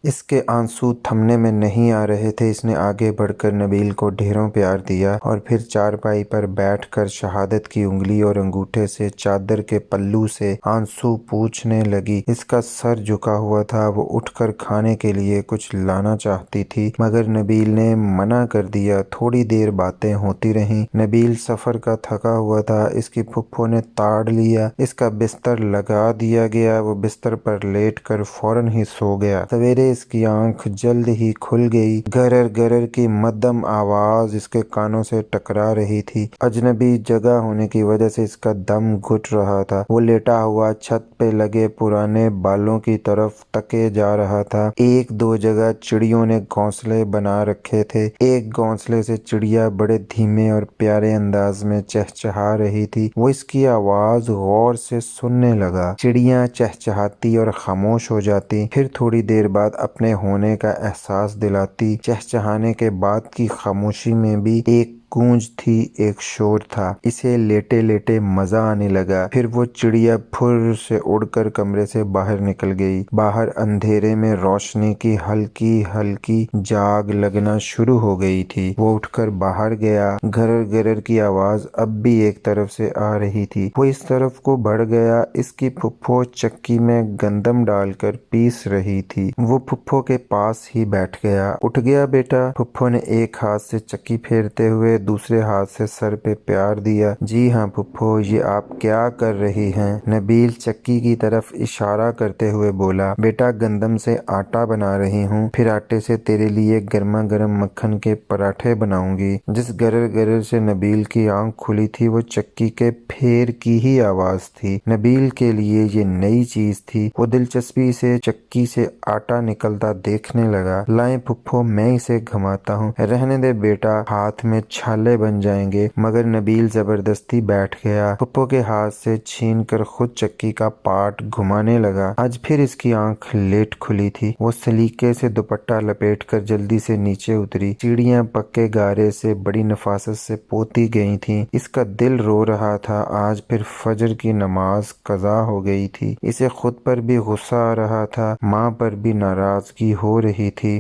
اس کے آنسو تھمنے میں نہیں آ رہے تھے۔ اس نے آگے بڑھ کر نبیل کو ڈھیروں پیار دیا اور پھر چارپائی پر بیٹھ کر شہادت کی انگلی اور انگوٹھے سے چادر کے پلو سے آنسو پوچھنے لگی۔ اس کا سر جھکا ہوا تھا۔ وہ اٹھ کر کھانے کے لیے کچھ لانا چاہتی تھی مگر نبیل نے منع کر دیا۔ تھوڑی دیر باتیں ہوتی رہیں۔ نبیل سفر کا تھکا ہوا تھا۔ اس کی پھپھو نے تاڑ لیا۔ اس کا بستر لگا دیا گیا۔ وہ بستر پر لیٹ کر فوراً ہی سو گیا۔ سویرے اس کی آنکھ جلد ہی کھل گئی۔ گرر گرر کی مدھم آواز اس کے کانوں سے ٹکرا رہی تھی۔ اجنبی جگہ ہونے کی وجہ سے اس کا دم گھٹ رہا تھا۔ وہ لیٹا ہوا چھت پہ لگے پرانے بالوں کی طرف تکے جا رہا تھا۔ ایک دو جگہ چڑیوں نے گھونسلے بنا رکھے تھے۔ ایک گھونسلے سے چڑیا بڑے دھیمے اور پیارے انداز میں چہچہا رہی تھی۔ وہ اس کی آواز غور سے سننے لگا۔ چڑیاں چہچہاتی اور خاموش ہو جاتی، پھر تھوڑی دیر بعد اپنے ہونے کا احساس دلاتی۔ چہچہانے کے بعد کی خاموشی میں بھی ایک گونج تھی، ایک شور تھا۔ اسے لیٹے لیٹے مزہ آنے لگا۔ پھر وہ چڑیا پھر سے اڑ کر کمرے سے باہر نکل گئی۔ باہر اندھیرے میں روشنی کی ہلکی ہلکی جاگ لگنا شروع ہو گئی تھی۔ وہ اٹھ کر باہر گیا۔ گرر گرر کی آواز اب بھی ایک طرف سے آ رہی تھی۔ وہ اس طرف کو بڑھ گیا۔ اس کی پھپھو چکی میں گندم ڈال کر پیس رہی تھی۔ وہ پھپھو کے پاس ہی بیٹھ گیا۔ اٹھ گیا بیٹا؟ پھپھو نے ایک ہاتھ سے چکی پھیرتے ہوئے دوسرے ہاتھ سے سر پہ پیار دیا۔ جی ہاں پھپھو، یہ آپ کیا کر رہی ہیں؟ نبیل چکی کی طرف اشارہ کرتے ہوئے بولا۔ بیٹا گندم سے آٹا بنا رہی ہوں، پھر آٹے سے تیرے لیے گرما گرم مکھن کے پراٹھے بناؤں گی۔ جس گرر گرر سے نبیل کی آنکھ کھلی تھی وہ چکی کے پھیر کی ہی آواز تھی۔ نبیل کے لیے یہ نئی چیز تھی۔ وہ دلچسپی سے چکی سے آٹا نکلتا دیکھنے لگا۔ لائیں پھپھو میں اسے گھماتا ہوں۔ رہنے دے بیٹا، ہاتھ میں چھالے بن جائیں گے۔ مگر نبیل زبردستی بیٹھ گیا۔ پھپھو کے ہاتھ سے چھین کر خود چکی کا پارٹ گھمانے لگا۔ آج پھر اس کی آنکھ لیٹ کھلی تھی۔ وہ سلیقے سے دوپٹہ لپیٹ کر جلدی سے نیچے اتری۔ سیڑھیاں پکے گارے سے بڑی نفاست سے پوتی گئی تھیں۔ اس کا دل رو رہا تھا۔ آج پھر فجر کی نماز قضا ہو گئی تھی۔ اسے خود پر بھی غصہ آ رہا تھا، ماں پر بھی ناراضگی ہو رہی تھی۔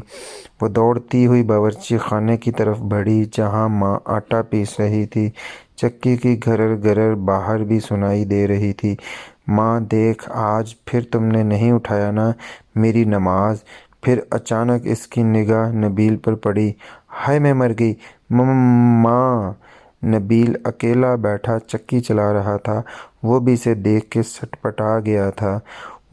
وہ دوڑتی ہوئی باورچی خانے کی طرف بڑھی جہاں ماں آٹا پیس رہی تھی۔ چکی کی گھرر گھرر باہر بھی سنائی دے رہی تھی۔ ماں دیکھ، آج پھر تم نے نہیں اٹھایا نا میری نماز۔ پھر اچانک اس کی نگاہ نبیل پر پڑی۔ ہائے میں مر گئی ماں! نبیل اکیلا بیٹھا چکی چلا رہا تھا۔ وہ بھی اسے دیکھ کے سٹپٹا گیا تھا۔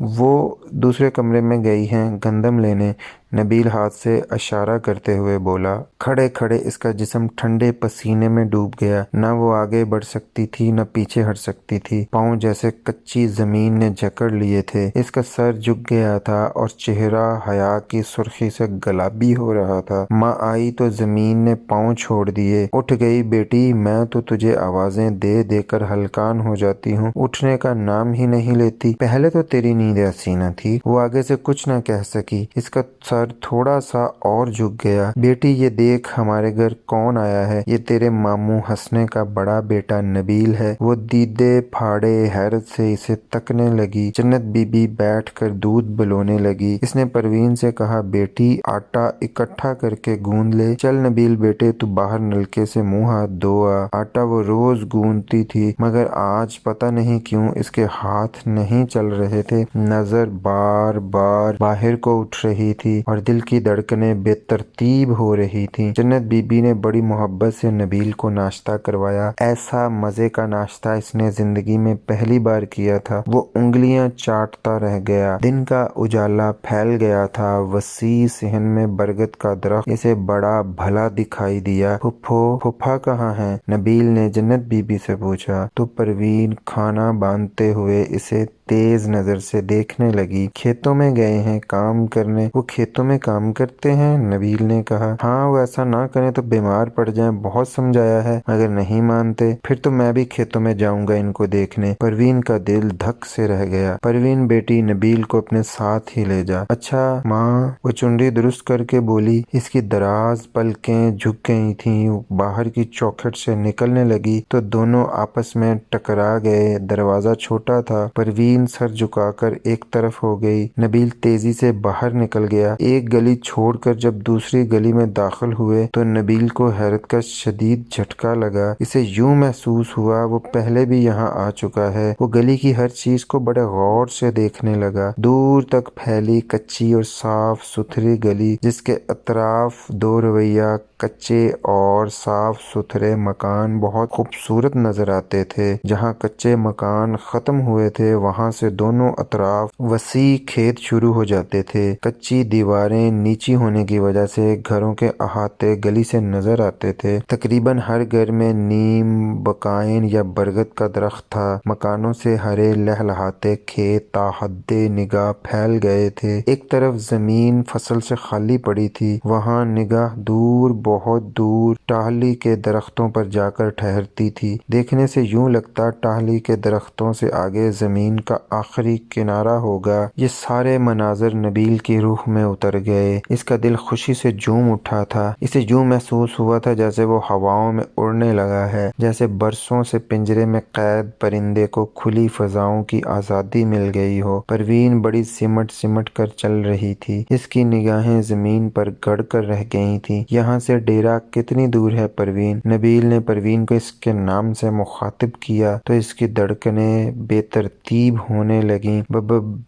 وہ دوسرے کمرے میں گئی ہیں گندم لینے، نبیل ہاتھ سے اشارہ کرتے ہوئے بولا۔ کھڑے کھڑے اس کا جسم ٹھنڈے پسینے میں ڈوب گیا۔ نہ وہ آگے بڑھ سکتی تھی نہ پیچھے ہٹ سکتی تھی۔ پاؤں جیسے کچی زمین نے جکڑ لیے تھے۔ اس کا سر جھک گیا تھا اور چہرہ حیا کی سرخی سے گلابی ہو رہا تھا۔ ماں آئی تو زمین نے پاؤں چھوڑ دیے۔ اٹھ گئی بیٹی، میں تو تجھے آوازیں دے دے کر ہلکان ہو جاتی ہوں، اٹھنے کا نام ہی نہیں لیتی۔ پہلے تو تیری نیند حسینہ تھی۔ وہ آگے سے کچھ نہ کہہ سکی۔ اس کا سر تھوڑا سا اور جھک گیا۔ بیٹی یہ دیکھ ہمارے گھر کون آیا ہے۔ یہ تیرے ماموں حسنے کا بڑا بیٹا نبیل ہے۔ وہ دیدے پھاڑے حیرت سے اسے تکنے لگی۔ جنت بی بی بیٹھ کر دودھ بلونے لگی۔ اس نے پروین سے کہا، بیٹی آٹا اکٹھا کر کے گوندھ لے۔ چل نبیل بیٹے، تو باہر نلکے سے منہ ہاتھ دھو آ۔ آٹا وہ روز گوندھتی تھی مگر آج پتہ نہیں کیوں اس کے ہاتھ نہیں چل رہے تھے۔ نظر بار بار باہر کو اٹھ رہی تھی اور دل کی دھڑکنیں بے ترتیب ہو رہی تھیں۔ جنت بی بی نے بڑی محبت سے نبیل کو ناشتہ کروایا۔ ایسا مزے کا ناشتہ اس نے زندگی میں پہلی بار کیا تھا۔ وہ انگلیاں چاٹتا رہ گیا۔ دن کا اجالا پھیل گیا تھا۔ وسیع صحن میں برگد کا درخت اسے بڑا بھلا دکھائی دیا۔ پھوپھا کہاں ہیں؟ نبیل نے جنت بی بی سے پوچھا تو پروین کھانا باندھتے ہوئے اسے تیز نظر سے دیکھنے لگی۔ کھیتوں میں گئے ہیں کام کرنے۔ وہ کھیتوں میں کام کرتے ہیں؟ نبیل نے کہا۔ ہاں، وہ ایسا نہ کریں تو بیمار پڑ جائیں، بہت سمجھایا ہے مگر نہیں مانتے۔ پھر تو میں بھی کھیتوں میں جاؤں گا ان کو دیکھنے۔ پروین کا دل دھک سے رہ گیا۔ پروین بیٹی نبیل کو اپنے ساتھ ہی لے جا۔ اچھا ماں، وہ چنڈی درست کر کے بولی۔ اس کی دراز پلکیں جھک گئی تھیں۔ باہر کی چوکھٹ سے نکلنے لگی تو دونوں آپس میں ٹکرا گئے۔ دروازہ چھوٹا تھا۔ پروین پروین سر جھکا کر ایک طرف ہو گئی۔ نبیل تیزی سے باہر نکل گیا۔ ایک گلی چھوڑ کر جب دوسری گلی میں داخل ہوئے تو نبیل کو حیرت کا شدید جھٹکا لگا۔ اسے یوں محسوس ہوا وہ پہلے بھی یہاں آ چکا ہے۔ وہ گلی کی ہر چیز کو بڑے غور سے دیکھنے لگا۔ دور تک پھیلی کچی اور صاف ستھری گلی جس کے اطراف دو رویہ کچے اور صاف ستھرے مکان بہت خوبصورت نظر آتے تھے۔ جہاں کچے مکان ختم ہوئے تھے وہاں سے دونوں اطراف وسیع کھیت شروع ہو جاتے تھے۔ کچی دیواریں نیچی ہونے کی وجہ سے گھروں کے احاطے گلی سے نظر آتے تھے۔ تقریباً ہر گھر میں نیم، بقائن یا برگد کا درخت تھا۔ مکانوں سے ہرے لہلہاتے کھیت تا حد نگاہ پھیل گئے تھے۔ ایک طرف زمین فصل سے خالی پڑی تھی، وہاں نگاہ دور بہت دور ٹہلی کے درختوں پر جا کر ٹھہرتی تھی۔ دیکھنے سے یوں لگتا ٹہلی کے درختوں سے آگے زمین کا آخری کنارہ ہوگا۔ یہ سارے مناظر نبیل کی روح میں اتر گئے۔ اس کا دل خوشی سے جھوم اٹھا تھا۔ اسے یوں محسوس ہوا تھا جیسے وہ ہواؤں میں اڑنے لگا ہے، جیسے برسوں سے پنجرے میں قید پرندے کو کھلی فضاؤں کی آزادی مل گئی ہو۔ پروین بڑی سمٹ سمٹ کر چل رہی تھی۔ اس کی نگاہیں زمین پر گڑ کر رہ گئی تھیں۔ یہاں سے ڈیرا کتنی دور ہے پروین؟ نبیل نے پروین کو اس کے نام سے مخاطب کیا تو اس کی دھڑکنیں بے ترتیب ہونے لگیں۔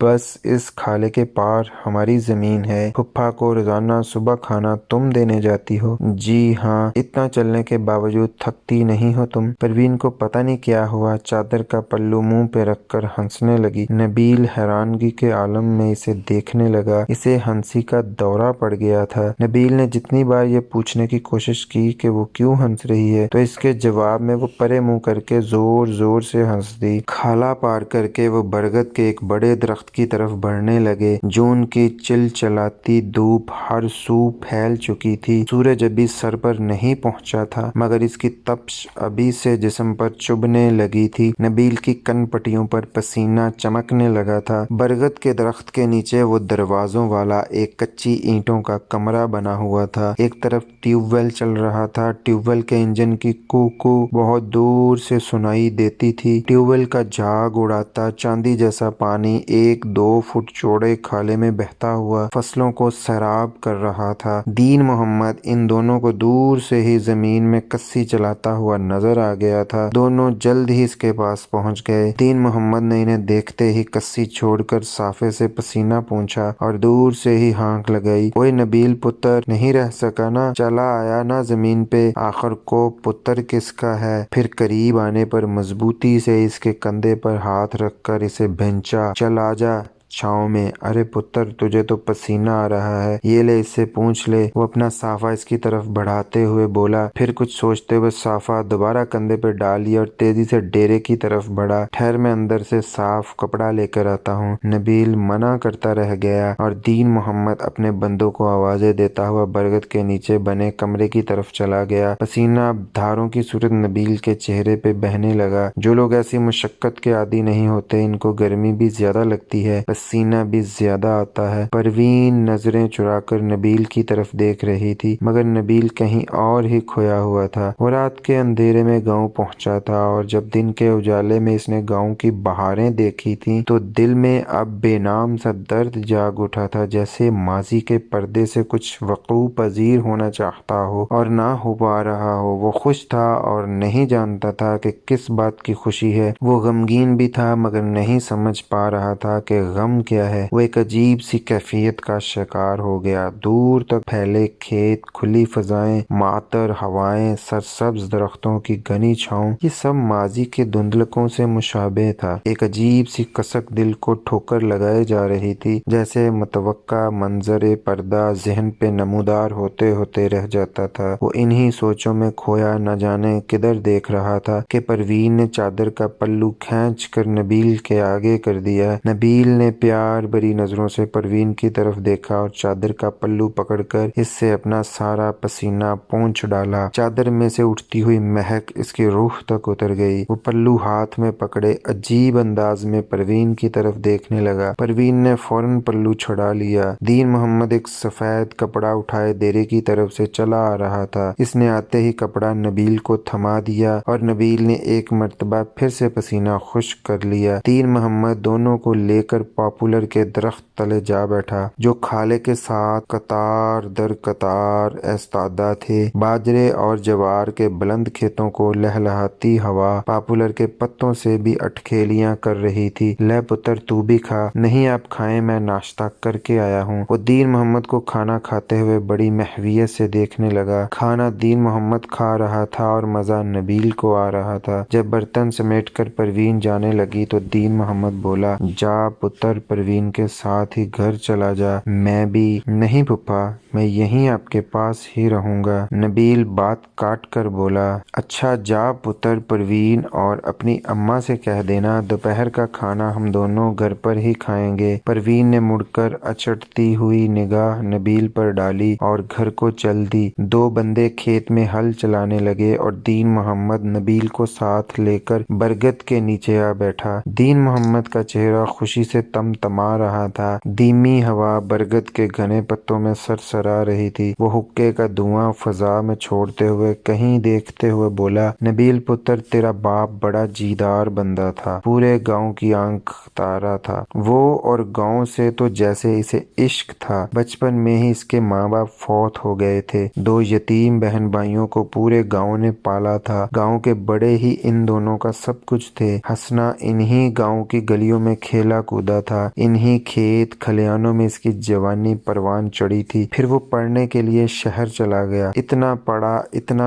بس اس کھالے کے پار ہماری زمین ہے۔ پھپھا کو روزانہ صبح کھانا تم دینے جاتی ہو؟ جی ہاں۔ اتنا چلنے کے باوجود تھکتی نہیں ہو تم؟ پروین کو پتہ نہیں کیا ہوا، چادر کا پلو منہ پہ رکھ کر ہنسنے لگی۔ نبیل حیرانگی کے عالم میں اسے دیکھنے لگا۔ اسے ہنسی کا دورہ پڑ گیا تھا۔ نبیل نے جتنی بار یہ پوچھنے کی کوشش کی کہ وہ کیوں ہنس رہی ہے تو اس کے جواب میں وہ پرے منہ کر کے زور زور سے ہنس دی۔ کھالا پار کر کے وہ برگد کے ایک بڑے درخت کی طرف بڑھنے لگے۔ جون کی چلچلاتی دھوپ ہر سو پھیل چکی تھی۔ سورج ابھی سر پر نہیں پہنچا تھا مگر اس کی تپش ابھی سے جسم پر چبھنے لگی تھی۔ نبیل کی کن پٹیوں پر پسینہ چمکنے لگا تھا۔ برگد کے درخت کے نیچے وہ دروازوں والا ایک کچی اینٹوں کا کمرہ بنا ہوا تھا۔ ایک طرف ٹیوب ویل چل رہا تھا۔ ٹیوب ویل کے انجن کی کو بہت دور سے سنائی دیتی تھی۔ ٹیوب ویل کا جھاگ اڑاتا چاندی جیسا پانی 1-2 فٹ چوڑے کھالے میں بہتا ہوا فصلوں کو سیراب کر رہا تھا۔ دین محمد ان دونوں کو دور سے ہی زمین میں کسی چلاتا ہوا نظر آ گیا تھا۔ دونوں جلد ہی اس کے پاس پہنچ گئے۔ دین محمد نے انہیں دیکھتے ہی کسی چھوڑ کر صافے سے پسینہ پونچھا اور دور سے ہی ہانک لگائی۔ اوئے نبیل پتر، نہیں رہ سکا نا؟ چلا آیا نا زمین پہ؟ آخر کو پتر کس کا ہے؟ پھر قریب آنے پر مضبوطی سے اس کے کندھے پر ہاتھ رکھ کر اسے بھینچا۔ چل آجا چھاؤں میں۔ ارے پتر، تجھے تو پسینہ آ رہا ہے، یہ لے اس سے پونچھ لے۔ وہ اپنا صافہ اس کی طرف بڑھاتے ہوئے بولا۔ پھر کچھ سوچتے ہوئے صافہ دوبارہ کندھے پہ ڈال لیا اور تیزی سے ڈیرے کی طرف بڑھا۔ ٹھہر، میں اندر سے صاف کپڑا لے کر آتا ہوں۔ نبیل منع کرتا رہ گیا اور دین محمد اپنے بندوں کو آوازیں دیتا ہوا برگد کے نیچے بنے کمرے کی طرف چلا گیا۔ پسینہ دھاروں کی صورت نبیل کے چہرے پہ بہنے لگا۔ جو لوگ ایسی مشقت کے عادی نہیں ہوتے ان کو گرمی بھی زیادہ لگتی ہے، پسینہ بھی زیادہ آتا ہے۔ پروین نظریں چرا کر نبیل کی طرف دیکھ رہی تھی مگر نبیل کہیں اور ہی کھویا ہوا تھا۔ وہ رات کے اندھیرے میں گاؤں پہنچا تھا اور جب دن کے اجالے میں اس نے گاؤں کی بہاریں دیکھی تھیں تو دل میں اب بے نام سا درد جاگ اٹھا تھا، جیسے ماضی کے پردے سے کچھ وقوع پذیر ہونا چاہتا ہو اور نہ ہو پا رہا ہو۔ وہ خوش تھا اور نہیں جانتا تھا کہ کس بات کی خوشی ہے۔ وہ غمگین بھی تھا مگر نہیں سمجھ پا رہا تھا کہ غم کیا ہے۔ وہ ایک عجیب سی کیفیت کا شکار ہو گیا۔ دور تک پھیلے کھیت، کھلی فضائیں، معطر ہوائیں، سرسبز درختوں کی گھنی چھاؤں، یہ سب ماضی کے دھندلکوں سے مشابہ تھا۔ ایک عجیب سی کسک دل کو ٹھوکر لگائے جا رہی تھی، جیسے متوقع منظر پردہ ذہن پہ نمودار ہوتے ہوتے رہ جاتا تھا۔ وہ انہی سوچوں میں کھویا نہ جانے کدھر دیکھ رہا تھا کہ پروین نے چادر کا پلو کھینچ کر نبیل کے آگے کر دیا۔ نبیل نے پیار بری نظروں سے پروین کی طرف دیکھا اور چادر کا پلو پکڑ کر اس سے اپنا سارا پسینہ پونچھ ڈالا۔ چادر میں سے اٹھتی ہوئی مہک اس کی روح تک اتر گئی۔ وہ پلو ہاتھ میں پکڑے عجیب انداز میں پروین کی طرف دیکھنے لگا۔ پروین نے فوراً پلو چھڑا لیا۔ دین محمد ایک سفید کپڑا اٹھائے دیرے کی طرف سے چلا آ رہا تھا۔ اس نے آتے ہی کپڑا نبیل کو تھما دیا اور نبیل نے ایک مرتبہ پھر سے پسینہ خشک کر لیا۔ دین محمد دونوں کو لے کر پاپولر کے درخت تلے جا بیٹھا جو کھالے کے ساتھ قطار در قطار ایستادہ تھے۔ باجرے اور جوار کے بلند کھیتوں کو لہلہاتی ہوا پاپولر کے پتوں سے بھی اٹکھیلیاں کر رہی تھی۔ لے پتر تو بھی کھا۔ نہیں آپ کھائیں، میں ناشتہ کر کے آیا ہوں۔ وہ دین محمد کو کھانا کھاتے ہوئے بڑی محویت سے دیکھنے لگا۔ کھانا دین محمد کھا رہا تھا اور مزہ نبیل کو آ رہا تھا۔ جب برتن سمیٹ کر پروین جانے لگی تو دین محمد بولا، جا پتر پروین کے ساتھ ہی گھر چلا جا۔ میں بھی نہیں پھپھا، میں یہیں آپ کے پاس ہی رہوں گا۔ نبیل بات کاٹ کر بولا، اچھا جا پتر پروین اور اپنی اماں سے کہہ دینا دوپہر کا کھانا ہم دونوں گھر پر ہی کھائیں گے۔ پروین نے مڑ کر اچٹتی ہوئی نگاہ نبیل پر ڈالی اور گھر کو چل دی۔ دو بندے کھیت میں ہل چلانے لگے اور دین محمد نبیل کو ساتھ لے کر برگد کے نیچے آ بیٹھا۔ دین محمد کا چہرہ خوشی سے تمتما رہا تھا۔ دھیمی ہوا برگد کے گھنے پتوں میں سرسرا رہی تھی۔ وہ حقے کا دھواں فضا میں چھوڑتے ہوئے کہیں دیکھتے ہوئے بولا، نبیل پتر تیرا باپ بڑا جیدار بندہ تھا، پورے گاؤں کی آنکھ تارا تھا۔ وہ اور گاؤں سے تو جیسے اسے عشق تھا۔ بچپن میں ہی اس کے ماں باپ فوت ہو گئے تھے۔ دو یتیم بہن بھائیوں کو پورے گاؤں نے پالا تھا۔ گاؤں کے بڑے ہی ان دونوں کا سب کچھ تھے۔ ہنسنا انہی گاؤں کی گلیوں میں کھیلا کودا تھا۔ انہی کھیت کھلیانوں میں اس کی جوانی پروان چڑھی تھی۔ پھر وہ پڑھنے کے لیے شہر چلا گیا۔ اتنا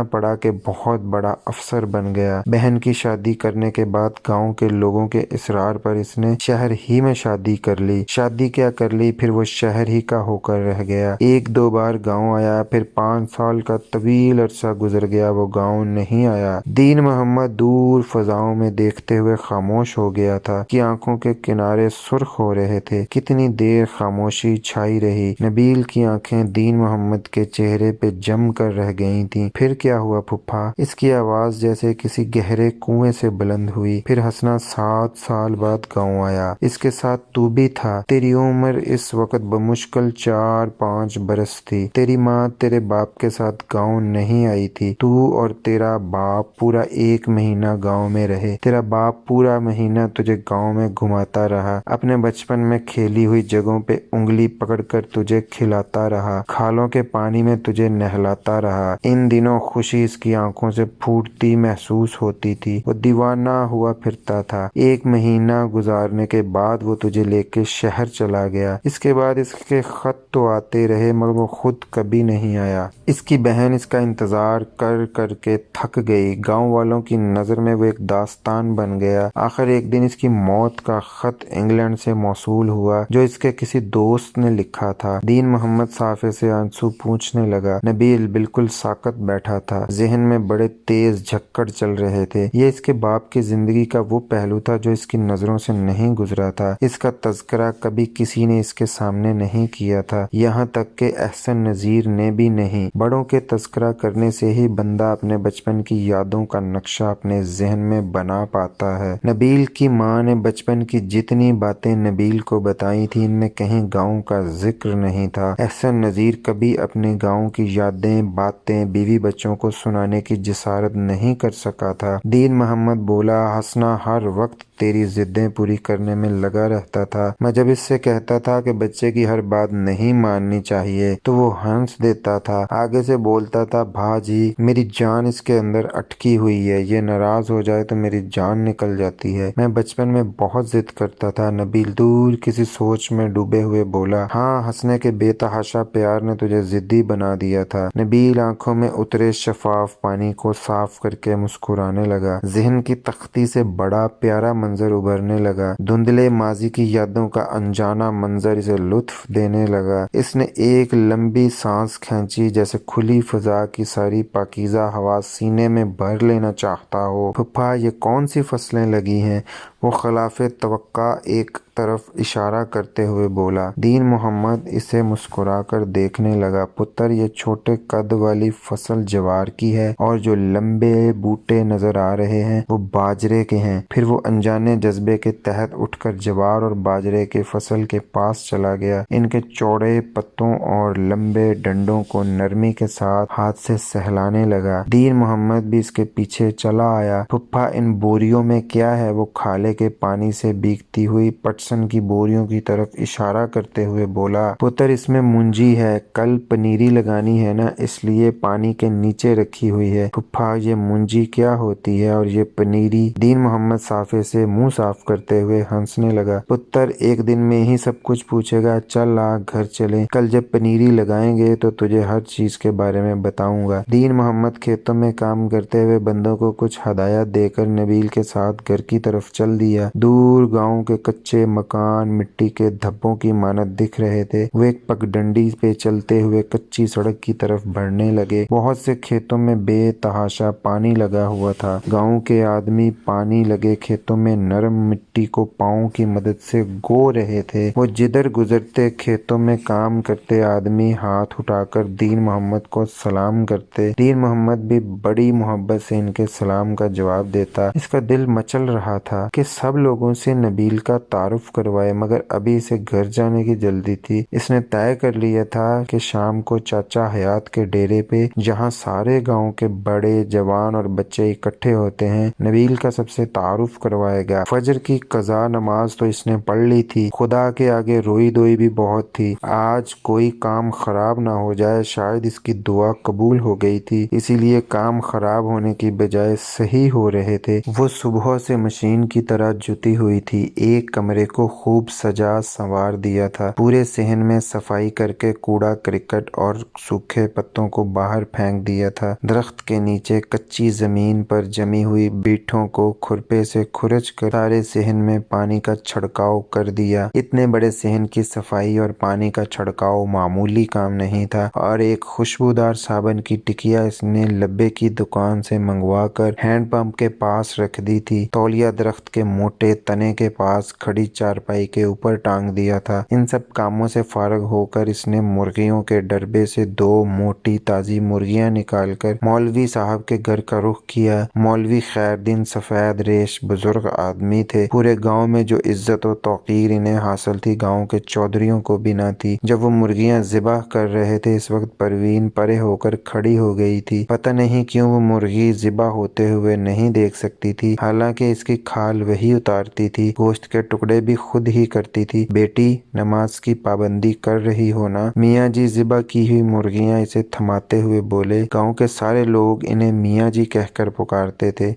پڑھا کہ بہت بڑا افسر بن گیا۔ بہن کی شادی کرنے کے بعد گاؤں کے لوگوں کے اصرار پر اس نے شہر ہی میں شادی کر لی۔ شادی کیا کر لی، پھر وہ شہر ہی کا ہو کر رہ گیا۔ ایک دو بار گاؤں آیا، پھر 5 سال کا طویل عرصہ گزر گیا، وہ گاؤں نہیں آیا۔ دین محمد دور فضاؤں میں دیکھتے ہوئے خاموش ہو گیا تھا۔ اس کی آنکھوں کے کنارے سرخ ہو رہے تھے۔ کتنی دیر خاموشی چھائی رہی۔ نبیل کی آنکھیں دین محمد کے چہرے پہ جم کر رہ گئی تھیں۔ پھر کیا ہوا پھپھا؟ اس کی آواز جیسے کسی گہرے کنویں سے بلند ہوئی۔ پھر ہنسنا 7 سال بعد گاؤں آیا۔ اس کے ساتھ تو بھی تھا۔ تیری عمر اس وقت بمشکل 4-5 برس تھی۔ تیری ماں تیرے باپ کے ساتھ گاؤں نہیں آئی تھی۔ تو اور تیرا باپ پورا 1 مہینہ گاؤں میں رہے۔ تیرا باپ پورا مہینہ تجھے گاؤں میں گھماتا رہا، اپنے بچپن میں کھیلی ہوئی جگہوں پہ انگلی پکڑ کر تجھے کھلاتا رہا، کھالوں کے پانی میں تجھے نہلاتا رہا۔ ان دنوں خوشی اس کی آنکھوں سے پھوٹتی محسوس ہوتی تھی۔ وہ دیوانہ ہوا پھرتا تھا۔ 1 مہینہ گزارنے کے بعد وہ تجھے لے کے شہر چلا گیا۔ اس کے بعد اس کے خط تو آتے رہے مگر وہ خود کبھی نہیں آیا۔ اس کی بہن اس کا انتظار کر کر کے تھک گئی۔ گاؤں والوں کی نظر میں وہ ایک داستان بن گیا۔ آخر ایک دن اس کی موت کا خط انگلینڈ سے موصول ہوا جو اس کے کسی دوست نے لکھا تھا۔ دین محمد صافے سے آنسو پوچھنے لگا۔ نبیل بالکل ساکت بیٹھا تھا۔ ذہن میں بڑے تیز جھکڑ چل رہے تھے۔ یہ اس کے باپ کی زندگی کا وہ پہلو تھا جو اس کی نظروں سے نہیں گزرا تھا۔ اس کا تذکرہ کبھی کسی نے اس کے سامنے نہیں کیا تھا، یہاں تک کہ احسن نذیر نے بھی نہیں۔ بڑوں کے تذکرہ کرنے سے ہی بندہ اپنے بچپن کی یادوں کا نقشہ اپنے ذہن میں بنا پاتا ہے۔ نبیل کی ماں نے بچپن کی جتنی باتیں نبیل کو بتائی تھی ان میں کہیں گاؤں کا ذکر نہیں تھا۔ احسن نذیر کبھی اپنے گاؤں کی یادیں، باتیں بیوی بچوں کو سنانے کی جسارت نہیں کر سکا تھا۔ دین محمد بولا، ہنسنا ہر وقت تیری ضدیں پوری کرنے میں لگا رہتا تھا۔ میں جب اس سے کہتا تھا کہ بچے کی ہر بات نہیں ماننی چاہیے تو وہ ہنس دیتا تھا، آگے سے بولتا تھا، بھا جی میری جان اس کے اندر اٹکی ہوئی ہے، یہ ناراض ہو جائے تو میری جان نکل جاتی ہے۔ میں بچپن میں بہت ضد کرتا تھا۔ نبیل دور کسی سوچ میں ڈوبے ہوئے بولا، ہاں ہنسنے کے بے تحاشا پیار نے تجھے ضدی بنا دیا تھا۔ نبیل آنکھوں میں اترے شفاف پانی کو صاف کر کے مسکرانے لگا۔ ذہن کی تختی سے بڑا پیارا منظر ابھرنے لگا۔ دھندلے ماضی کی یادوں کا انجانا منظر اسے لطف دینے لگا۔ اس نے ایک لمبی سانس کھینچی جیسے کھلی فضا کی ساری پاکیزہ ہوا سینے میں بھر لینا چاہتا ہو۔ پھپھا یہ کون سی فصلیں لگی ہیں؟ وہ خلاف توقع ایک طرف اشارہ کرتے ہوئے بولا۔ دین محمد اسے مسکرا کر دیکھنے لگا۔ پتر، یہ چھوٹے قد والی فصل جوار کی ہے، اور جو لمبے بوٹے نظر آ رہے ہیں وہ باجرے کے ہیں۔ پھر وہ انجانے جذبے کے تحت اٹھ کر جوار اور باجرے کے فصل کے پاس چلا گیا۔ ان کے چوڑے پتوں اور لمبے ڈنڈوں کو نرمی کے ساتھ ہاتھ سے سہلانے لگا۔ دین محمد بھی اس کے پیچھے چلا آیا۔ پھپھا، ان بوریوں میں کیا ہے؟ وہ کھالے کے پانی سے بھیگتی ہوئی پٹسن کی بوریوں کی طرف اشارہ کرتے ہوئے بولا۔ پتر، اس میں مونجی ہے، کل پنیری لگانی ہے نا، اس لیے پانی کے نیچے رکھی ہوئی ہے۔ پھپھا، یہ مونجی کیا ہوتی ہے اور یہ پنیری؟ دین محمد صافے سے منہ صاف کرتے ہوئے ہنسنے لگا۔ پتر، ایک دن میں ہی سب کچھ پوچھے گا، چل آ گھر چلیں، کل جب پنیری لگائیں گے تو تجھے ہر چیز کے بارے میں بتاؤں گا۔ دین محمد کھیتوں میں کام کرتے ہوئے بندوں کو کچھ ہدایات دے کر نبیل کے ساتھ گھر کی طرف چل دیا۔ دور گاؤں کے کچے مکان مٹی کے دھبوں کی مانند دکھ رہے تھے۔ وہ ایک پگڈنڈی پہ چلتے ہوئے کچی سڑک کی طرف بڑھنے لگے۔ بہت سے کھیتوں میں بے تحاشا پانی لگا ہوا تھا۔ گاؤں کے آدمی پانی لگے کھیتوں میں نرم مٹی کو پاؤں کی مدد سے گو رہے تھے۔ وہ جدھر گزرتے کھیتوں میں کام کرتے آدمی ہاتھ اٹھا کر دین محمد کو سلام کرتے۔ دین محمد بھی بڑی محبت سے ان کے سلام کا جواب دیتا۔ اس کا دل مچل رہا تھا کہ سب لوگوں سے نبیل کا تعارف کروائے، مگر ابھی اسے گھر جانے کی جلدی تھی۔ اس نے طے کر لیا تھا کہ شام کو چاچا حیات کے ڈیرے پہ، جہاں سارے گاؤں کے بڑے جوان اور بچے اکٹھے ہوتے ہیں، نبیل کا سب سے تعارف کروائے گا۔ فجر کی قضا نماز تو اس نے پڑھ لی تھی، خدا کے آگے روئی دوئی بھی بہت تھی۔ آج کوئی کام خراب نہ ہو جائے، شاید اس کی دعا قبول ہو گئی تھی، اسی لیے کام خراب ہونے کی بجائے صحیح ہو رہے تھے۔ وہ صبح سے مشین کی طرح جتی ہوئی تھی۔ ایک کمرے کو خوب سجا سنوار دیا تھا، پورے صحن میں صفائی کر کے کوڑا کرکٹ اور سوکھے پتوں کو باہر پھینک دیا تھا۔ درخت کے نیچے کچی زمین پر جمی ہوئی بیٹھوں کو کھرپے سے کھرچ کر سارے صحن میں پانی کا چھڑکاؤ کر دیا۔ اتنے بڑے صحن کی صفائی اور پانی کا چھڑکاؤ معمولی کام نہیں تھا، اور ایک خوشبودار صابن کی ٹکیا اس نے لبے کی دکان سے منگوا کر ہینڈ پمپ کے پاس رکھ دی تھی۔ تولیہ درخت کے موٹے تنے کے پاس کھڑی چارپائی کے اوپر ٹانگ دیا تھا۔ ان سب کاموں سے فارغ ہو کر اس نے مرغیوں کے ڈربے سے 2 موٹی تازی مرغیاں نکال کر مولوی صاحب کے گھر کا رخ کیا۔ مولوی خیردین سفید ریش بزرگ آدمی تھے۔ پورے گاؤں میں جو عزت و توقیر انہیں حاصل تھی، گاؤں کے چودھریوں کو بھی نہ تھی۔ جب وہ مرغیاں ذبح کر رہے تھے، اس وقت پروین پرے ہو کر کھڑی ہو گئی تھی۔ پتہ نہیں کیوں وہ مرغی ذبح ہوتے ہوئے نہیں دیکھ سکتی تھی، حالانکہ اس کی کھال وہی اتارتی تھی، گوشت کے ٹکڑے بھی خود ہی کرتی تھی۔ بیٹی، نماز کی پابندی کر رہی ہو نا؟ میاں جی ذبح کی ہوئی مرغیاں اسے تھماتے ہوئے بولے۔ گاؤں کے سارے لوگ انہیں میاں جی کہہ کر پکارتے تھے۔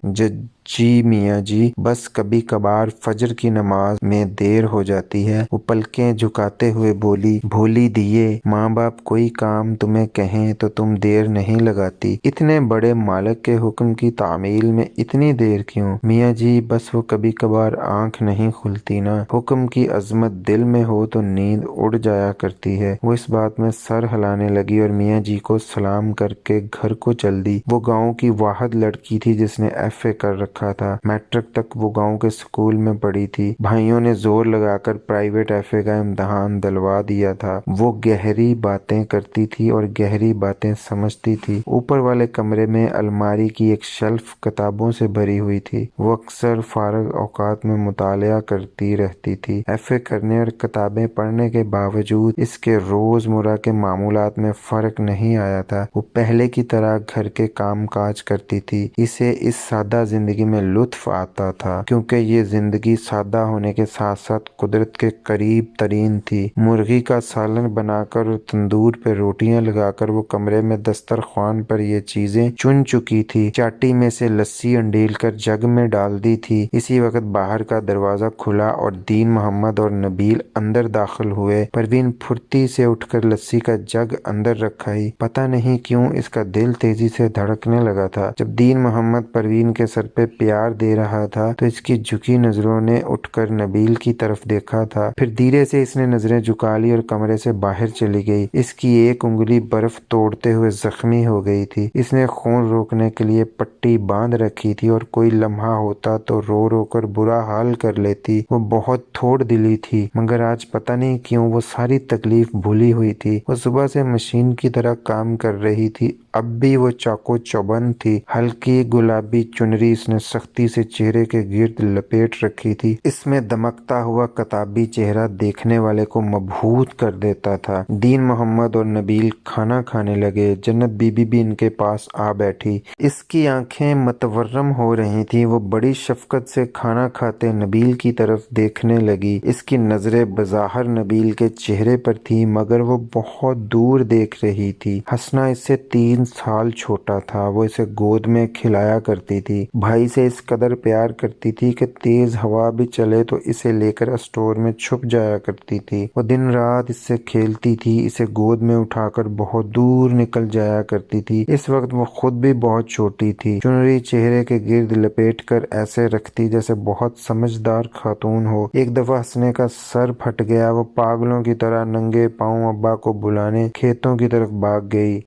جی میاں جی، بس کبھی کبھار فجر کی نماز میں دیر ہو جاتی ہے۔ وہ پلکیں جھکاتے ہوئے بولی۔ بھولی دیے، ماں باپ کوئی کام تمہیں کہیں تو تم دیر نہیں لگاتی، اتنے بڑے مالک کے حکم کی تعمیل میں اتنی دیر کیوں؟ میاں جی، بس وہ کبھی کبھار آنکھ نہیں کھلتی نا، حکم کی عظمت دل میں ہو تو نیند اڑ جایا کرتی ہے۔ وہ اس بات میں سر ہلانے لگی اور میاں جی کو سلام کر کے گھر کو چل دی۔ وہ گاؤں کی واحد لڑکی تھی جس نے ایف اے کر رکھا تھا۔ میٹرک تک وہ گاؤں کے اسکول میں پڑھی تھی۔ بھائیوں نے زور لگا کر پرائیویٹ ایف اے کا امتحان دلوا دیا تھا۔ وہ گہری باتیں کرتی تھی اور گہری باتیں سمجھتی تھی۔ اوپر والے کمرے میں الماری کی ایک شیلف کتابوں سے بھری ہوئی تھی۔ وہ اکثر فارغ اوقات میں مطالعہ کرتی رہتی تھی۔ ایف اے کرنے اور کتابیں پڑھنے کے باوجود اس کے روزمرہ کے معمولات میں فرق نہیں آیا تھا۔ وہ پہلے کی طرح گھر کے کام کاج کرتی تھی۔ اسے اس سادہ زندگی میں لطف آتا تھا، کیونکہ یہ زندگی سادہ ہونے کے ساتھ ساتھ قدرت کے قریب ترین تھی۔ مرغی کا سالن بنا کر اور تندور پہ روٹیاں لگا کر وہ کمرے میں دسترخوان پر یہ چیزیں چن چکی تھی۔ چاٹی میں سے لسی انڈیل کر جگ میں ڈال دی تھی۔ اسی وقت باہر کا دروازہ کھلا اور دین محمد اور نبیل اندر داخل ہوئے۔ پروین پھرتی سے اٹھ کر لسی کا جگ اندر رکھ آئی۔ پتہ نہیں کیوں اس کا دل تیزی سے دھڑکنے لگا تھا۔ جب دین محمد پروین کے سر پہ پیار دے رہا تھا تو اس کی جھکی نظروں نے اٹھ کر نبیل کی طرف دیکھا تھا۔ پھر دھیرے سے اس نے نظریں جھکا لی اور کمرے سے باہر چلی گئی۔ اس کی ایک انگلی برف توڑتے ہوئے زخمی ہو گئی تھی۔ اس نے خون روکنے کے لیے پٹی باندھ رکھی تھی اور کوئی لمحہ ہوتا تو رو رو کر برا حال کر لیتی۔ وہ بہت تھوڑ دلی تھی، مگر آج پتہ نہیں کیوں وہ ساری تکلیف بھولی ہوئی تھی۔ وہ صبح سے مشین کی طرح کام کر رہی تھی، اب بھی وہ چاقو چوبند تھی۔ ہلکی گلابی چنری اس نے سختی سے چہرے کے گرد لپیٹ رکھی تھی۔ اس میں دمکتا ہوا کتابی چہرہ دیکھنے والے کو مبہوت کر دیتا تھا۔ دین محمد اور نبیل کھانا کھانے لگے۔ جنت بی بی بھی ان کے پاس آ بیٹھی۔ اس کی آنکھیں متورم ہو رہی تھیں۔ وہ بڑی شفقت سے کھانا کھاتے نبیل کی طرف دیکھنے لگی۔ اس کی نظریں بظاہر نبیل کے چہرے پر تھی، مگر وہ بہت دور دیکھ رہی تھی۔ حسنہ اس سے 3 سال چھوٹا تھا۔ وہ اسے گود میں کھلایا کرتی تھی، بھائی سے اس قدر پیار کرتی تھی کہ تیز ہوا بھی چلے تو اسے لے کر اسٹور میں چھپ جایا کرتی تھی۔ وہ دن رات اس سے کھیلتی تھی، اسے گود میں اٹھا کر بہت دور نکل جایا کرتی تھی۔ اس وقت وہ خود بھی بہت چھوٹی تھی۔ چنری چہرے کے گرد لپیٹ کر ایسے رکھتی جیسے بہت سمجھدار خاتون ہو۔ ایک دفعہ حسنے کا سر پھٹ گیا۔ وہ پاگلوں کی طرح ننگے پاؤں ابا کو بلانے کھیتوں کی طرف بھاگ گئی۔